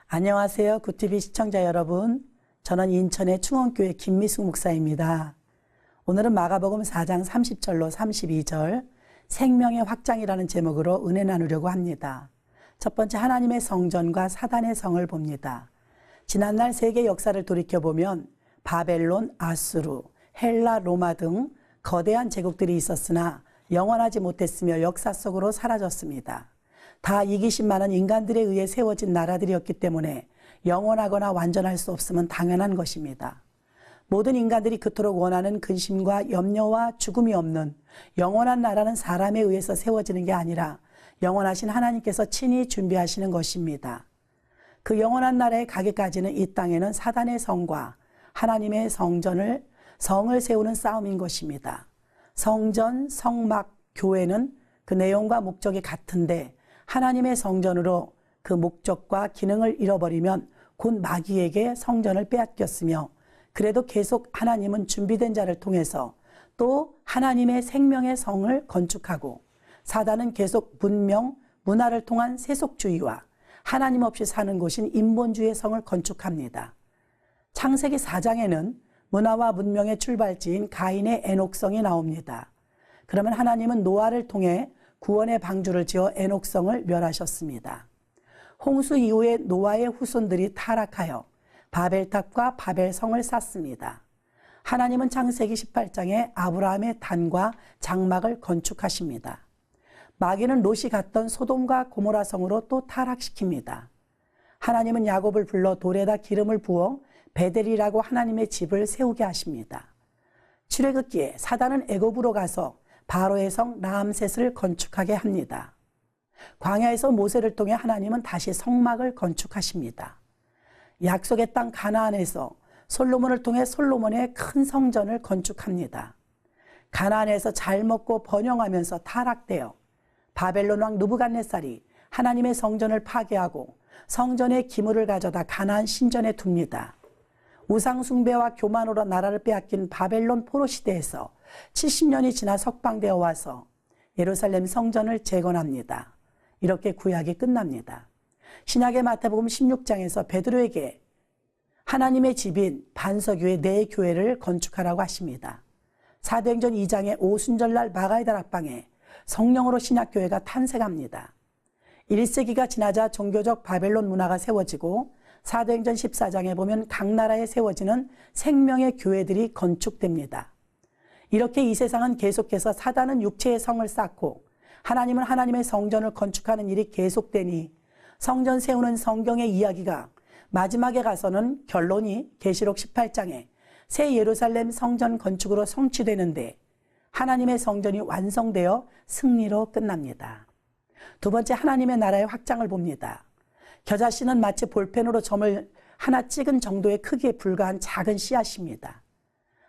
안녕하세요. 굿TV 시청자 여러분. 저는 인천의 충원교회 김미숙 목사입니다. 오늘은 마가복음 4장 30절로 32절 생명의 확장이라는 제목으로 은혜 나누려고 합니다. 첫 번째, 하나님의 성전과 사단의 성을 봅니다. 지난날 세계 역사를 돌이켜보면 바벨론, 아수르, 헬라, 로마 등 거대한 제국들이 있었으나 영원하지 못했으며 역사 속으로 사라졌습니다. 다 이기심 많은 인간들에 의해 세워진 나라들이었기 때문에 영원하거나 완전할 수 없음은 당연한 것입니다. 모든 인간들이 그토록 원하는 근심과 염려와 죽음이 없는 영원한 나라는 사람에 의해서 세워지는 게 아니라 영원하신 하나님께서 친히 준비하시는 것입니다. 그 영원한 나라에 가기까지는 이 땅에는 사단의 성과 하나님의 성을 세우는 싸움인 것입니다. 성전, 성막, 교회는 그 내용과 목적이 같은데 하나님의 성전으로 그 목적과 기능을 잃어버리면 곧 마귀에게 성전을 빼앗겼으며, 그래도 계속 하나님은 준비된 자를 통해서 또 하나님의 생명의 성을 건축하고, 사단은 계속 문명, 문화를 통한 세속주의와 하나님 없이 사는 곳인 인본주의의 성을 건축합니다. 창세기 4장에는 문화와 문명의 출발지인 가인의 에녹성이 나옵니다. 그러면 하나님은 노아를 통해 구원의 방주를 지어 에녹성을 멸하셨습니다. 홍수 이후에 노아의 후손들이 타락하여 바벨탑과 바벨성을 쌓습니다. 하나님은 창세기 18장에 아브라함의 단과 장막을 건축하십니다. 마귀는 롯이 갔던 소돔과 고모라 성으로 또 타락시킵니다. 하나님은 야곱을 불러 돌에다 기름을 부어 베델이라고 하나님의 집을 세우게 하십니다. 출애굽기에 사단은 애굽으로 가서 바로의 성 라암셋을 건축하게 합니다. 광야에서 모세를 통해 하나님은 다시 성막을 건축하십니다. 약속의 땅 가나안에서 솔로몬을 통해 솔로몬의 큰 성전을 건축합니다. 가나안에서 잘 먹고 번영하면서 타락되어 바벨론 왕 느부갓네살이 하나님의 성전을 파괴하고 성전의 기물을 가져다 가나안 신전에 둡니다. 우상 숭배와 교만으로 나라를 빼앗긴 바벨론 포로 시대에서 70년이 지나 석방되어 와서 예루살렘 성전을 재건합니다. 이렇게 구약이 끝납니다. 신약의 마태복음 16장에서 베드로에게 하나님의 집인 반석위에 내 교회를 건축하라고 하십니다. 사도행전 2장의 오순절날 마가의 다락방에 성령으로 신약교회가 탄생합니다. 1세기가 지나자 종교적 바벨론 문화가 세워지고 사도행전 14장에 보면 각 나라에 세워지는 생명의 교회들이 건축됩니다. 이렇게 이 세상은 계속해서 사단은 육체의 성을 쌓고 하나님은 하나님의 성전을 건축하는 일이 계속되니 성전 세우는 성경의 이야기가 마지막에 가서는 결론이 계시록 18장에 새 예루살렘 성전 건축으로 성취되는데 하나님의 성전이 완성되어 승리로 끝납니다. 두 번째, 하나님의 나라의 확장을 봅니다. 겨자씨는 마치 볼펜으로 점을 하나 찍은 정도의 크기에 불과한 작은 씨앗입니다.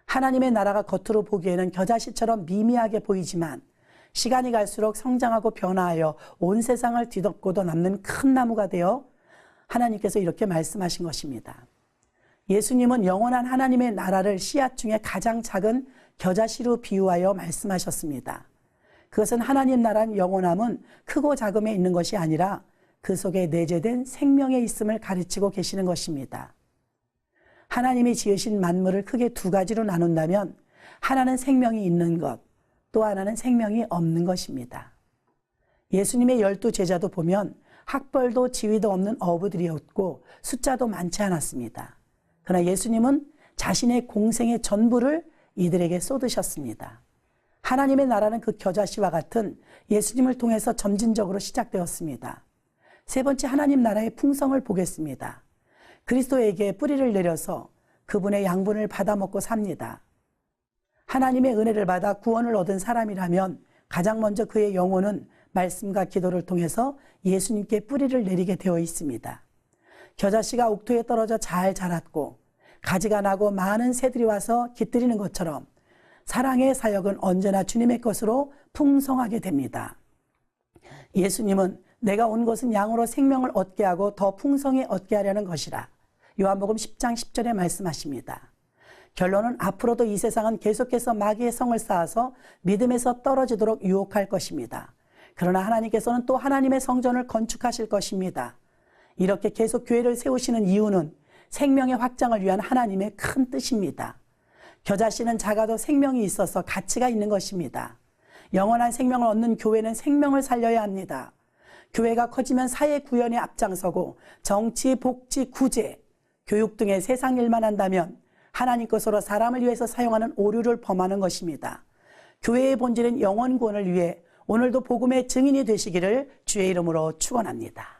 하나님의 나라가 겉으로 보기에는 겨자씨처럼 미미하게 보이지만 시간이 갈수록 성장하고 변화하여 온 세상을 뒤덮고도 남는 큰 나무가 되어 하나님께서 이렇게 말씀하신 것입니다. 예수님은 영원한 하나님의 나라를 씨앗 중에 가장 작은 겨자씨로 비유하여 말씀하셨습니다. 그것은 하나님 나라는 영원함은 크고 작음에 있는 것이 아니라 그 속에 내재된 생명에 있음을 가르치고 계시는 것입니다. 하나님이 지으신 만물을 크게 두 가지로 나눈다면 하나는 생명이 있는 것, 또 하나는 생명이 없는 것입니다. 예수님의 12 제자도 보면 학벌도 지위도 없는 어부들이었고 숫자도 많지 않았습니다. 그러나 예수님은 자신의 공생의 전부를 이들에게 쏟으셨습니다. 하나님의 나라는 그 겨자씨와 같은 예수님을 통해서 점진적으로 시작되었습니다. 세 번째, 하나님 나라의 풍성을 보겠습니다. 그리스도에게 뿌리를 내려서 그분의 양분을 받아먹고 삽니다. 하나님의 은혜를 받아 구원을 얻은 사람이라면 가장 먼저 그의 영혼은 말씀과 기도를 통해서 예수님께 뿌리를 내리게 되어 있습니다. 겨자씨가 옥토에 떨어져 잘 자랐고 가지가 나고 많은 새들이 와서 깃들이는 것처럼 사랑의 사역은 언제나 주님의 것으로 풍성하게 됩니다. 예수님은 내가 온 것은 양으로 생명을 얻게 하고 더 풍성히 얻게 하려는 것이라 요한복음 10장 10절에 말씀하십니다. 결론은 앞으로도 이 세상은 계속해서 마귀의 성을 쌓아서 믿음에서 떨어지도록 유혹할 것입니다. 그러나 하나님께서는 또 하나님의 성전을 건축하실 것입니다. 이렇게 계속 교회를 세우시는 이유는 생명의 확장을 위한 하나님의 큰 뜻입니다. 겨자씨는 작아도 생명이 있어서 가치가 있는 것입니다. 영원한 생명을 얻는 교회는 생명을 살려야 합니다. 교회가 커지면 사회 구현에 앞장서고 정치, 복지, 구제, 교육 등의 세상 일만 한다면 하나님 것으로 사람을 위해서 사용하는 오류를 범하는 것입니다. 교회의 본질은 영혼 구원을 위해 오늘도 복음의 증인이 되시기를 주의 이름으로 축원합니다.